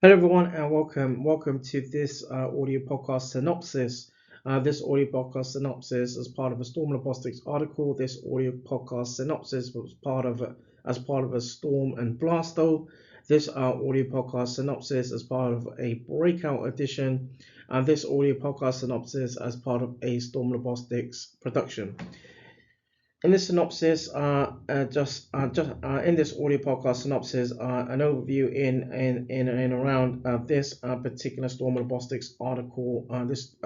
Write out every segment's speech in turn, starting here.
Hello everyone and welcome to this audio podcast synopsis. This audio podcast synopsis is part of a Storm Robotics article. This audio podcast synopsis was part of as part of a Storm and Blasto. This audio podcast synopsis is part of a breakout edition. And this audio podcast synopsis as part of a Storm Robotics production. In this synopsis, in this audio podcast synopsis, an overview in and around this particular Storm Robotics article. Around this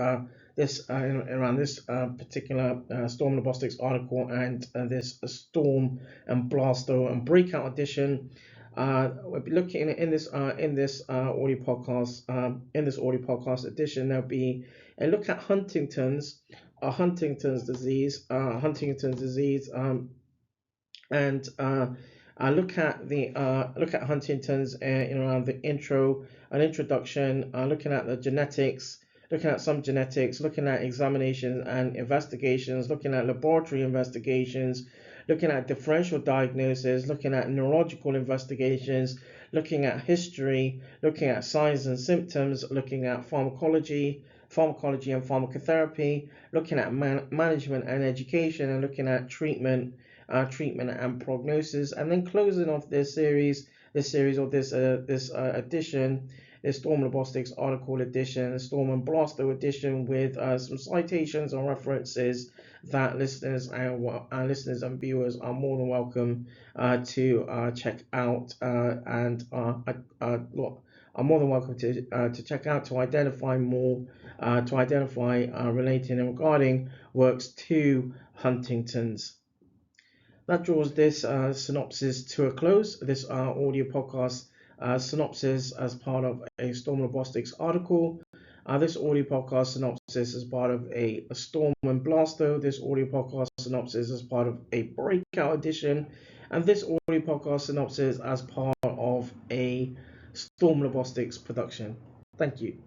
particular Storm Robotics article and this Storm and Blasto and Breakout edition. We'll be looking in this audio podcast. In this audio podcast edition, there'll be a look at Huntington's disease, and I look at Huntington's around the an introduction, looking at the genetics, looking at some genetics, looking at examinations and investigations, looking at laboratory investigations, looking at differential diagnosis, looking at neurological investigations, looking at history, looking at signs and symptoms, looking at pharmacology and pharmacotherapy, looking at management and education, and looking at treatment and prognosis, and then closing off this edition, this Storm Robotics article edition, Storm and Blasto edition, with some citations and references that listeners and viewers are more than welcome to check out are more than welcome to check out to identify more relating and regarding works to Huntington's. That draws this synopsis to a close. This audio podcast synopsis as part of a Storm Robotics article. This audio podcast synopsis is part of a Storm and Blasto. This audio podcast synopsis is part of a breakout edition. And this audio podcast synopsis as part of a Storm Robotics production. Thank you.